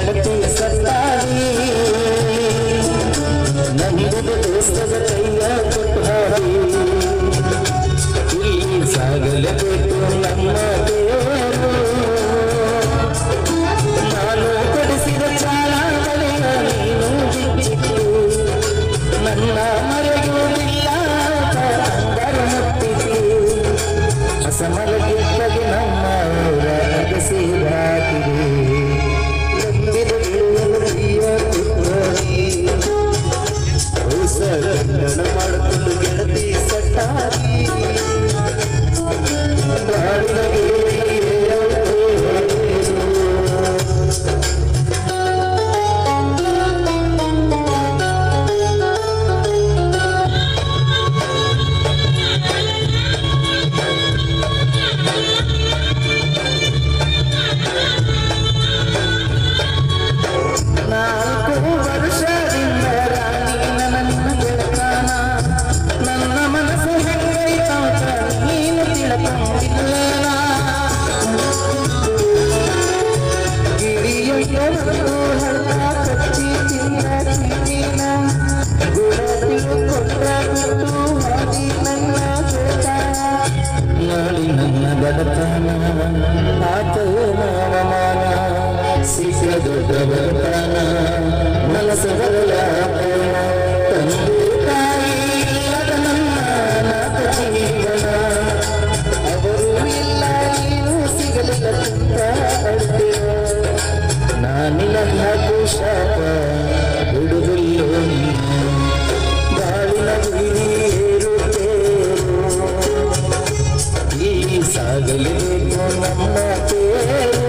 ಗೆಳತಿ ಸತ್ತಾಗಿ ನಂಬಿದ ದೋಸ್ತದ ಕೈಯ ಕೊಟ್ಟು ಹಾಡಿ ಇಲ್ಲಿ ಸಾಗಲೇಬೇಕು ನಮ್ಮ ದೇವರು ನಾನು ಕೊಡಿಸಿದ ಚಾಲ ಬಳಿಯ ನೀನು ಬಿಚ್ಚಿಟ್ಟು ನನ್ನ ಮರೆಯುವುದಿಲ್ಲ ಅಂಗರ ಮುಟ್ಟಿಸಿ ಅಸಮಲಗಿದ್ದಗೆ ನಮ್ಮ ಊರ ಅಗಸಿರಾಕಿದೆ ನಂಬಿದ ಗೆಳೆಯ ಹೊಸ ಗಂಡನ ಮಾಡಿಕೊಂಡು ಗೆಳತಿ ಸಟ್ಟಾಗಿ ನನ್ನ ಬಡತನ ಆತನವಮಾನ ಸಿಕ್ಕ ದೊಡ್ಡ ಬಡತನ ಮನಸ್ಸು ಬದಲಾಪನ ತಂದೆ ತಾಯಿ ಇಲ್ಲದ ನನ್ನ ನಾಥ ಜೀವನ ಅವರು ಇಲ್ಲ ನೀನು ಸಿಗಲಿಲ್ಲ ತುಂಬ ಅಡ್ಡಿನ ನಾನಿಲ್ಲ ಶಾಪ ಬಿಡುವುದಿಲ್ಲೋ ನೀನು ಬಾಳಿನ ಗುರಿ ಸಾಗಲೇಬೇಕು ನಮ್ಮ ತೇರು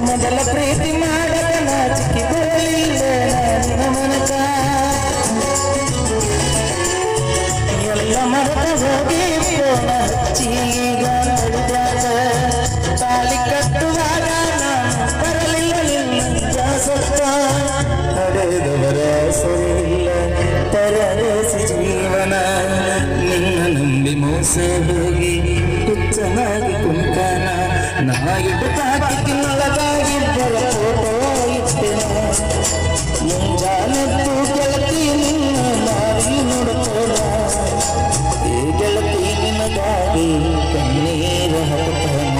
ಮೊದಲ ಪ್ರೀತಿ ಮಾಡದ ನಾಚಿಕೆ ಬರಲಿಲ್ಲ ನಿನ್ನ ಮನಕ ಎಲ್ಲ ಮರೆತ ಹೋಗಿ ಫೋನ ಹಚ್ಚಿ ಈಗ ನಡೆದಾಗ ತಾಳಿ ಕಟ್ಟುವಾಗ ನಾನು ಬರಲಿಲ್ಲ ನಿನ್ನ ಸತ್ತ ನಡೆದವರ ಸರಿಯಿಲ್ಲ ಪರದೇಸಿ ಜೀವನ ನಿನ್ನ ನಂಬಿ ಮೋಸ ಹೋಗಿ ಹುಚ್ಚನಾಗಿ ಕುಂತಾನ ನಾ ಇಟ್ಟು ತಾಕಿನೊಳಗಾಗಿದ್ದರ ಫೋಟೋ ಇಟ್ಟೆನ ಮುಂಜಾನೆದ್ದು ಗೆಳತಿ ನಿನ್ನ ದಾರಿ ನೋಡುತ್ತೇನ ಈ ಗೆಳತಿ ನಿನಗಾಗಿ ಕಣ್ಣೀರ ಹಾಕುತ್ತಾನ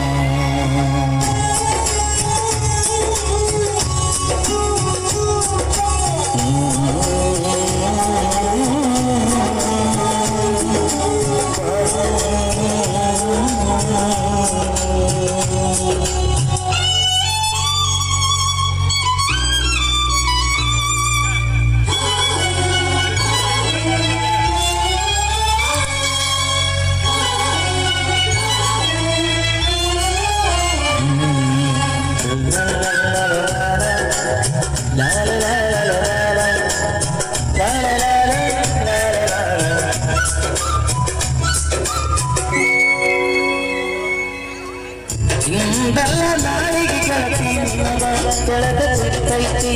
ಇಂದಲ್ಲ ನಾಳಿಗೆ ಗೆಳತಿ ನಿನಗ ತೊಳೆದ ಸಿಕ್ಕೈತಿ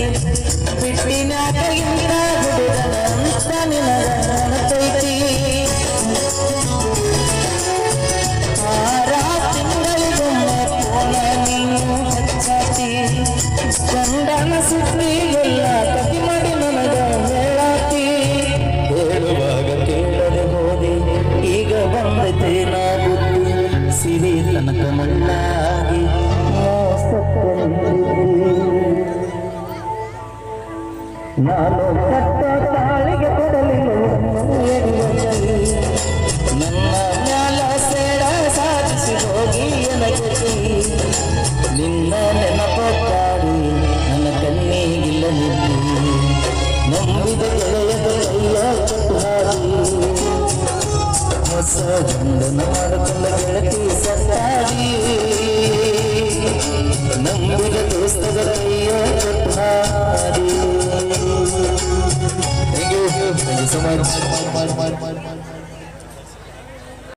ಬಿಟ್ಟಿನಾಗ ಇಂದ ಹುಡುಗನ ಅಂತ ನಿನಗ ನೆನಪೈತಿ 6 ತಿಂಗಳಿಗೊಮ್ಮೆ ಫೋನ ನೀನು ಹಚ್ಚಾತಿ ಗಂಡನ ಸುದ್ದಿ ಎಲ್ಲ ಕತಿ ಮಾಡಿ ನನಗ ಹೇಳಾತಿ ಹೇಳುವಾಗ ಕೇಳದೆ ಹೋದೆ ಈಗ ಬಂದೈತೆ ನಾ ಬುದ್ಧಿ ಸಿರಿ ತನಕ ಮಣ್ಣಾಗಿ ನಾನು ಕಟ್ಟ ತಾಳಿಗೆ ಕೊಡಲಿಲ್ಲ ನನ್ನ ಮ್ಯಾಲ ಸೇಡ ಸಾಧಿಸಿ ಹೋಗಿ ನನಗೆ ನಿನ್ನ ನೆನಪಾಡಿ ನನ್ನ ಕಣ್ಣಿಗಿಲ್ಲ ನಿದ್ದು ನಂಬಿದ ಗೆಳೆಯದ ಕೈಯ ಕೊಟ್ಟು ಹಾಡಿ ಹೊಸ ಮನಸ್ಸ ಗಂಡನ ಮಾಡಿಕೊಂಡ ಗೆಳತಿ ಸತ್ತಾಡಿ ನಂಬಿದ ದೋಸ್ತದ ಕೈಯ ಕೊಟ್ಟು ಹಾಡಿ. Thank you so much.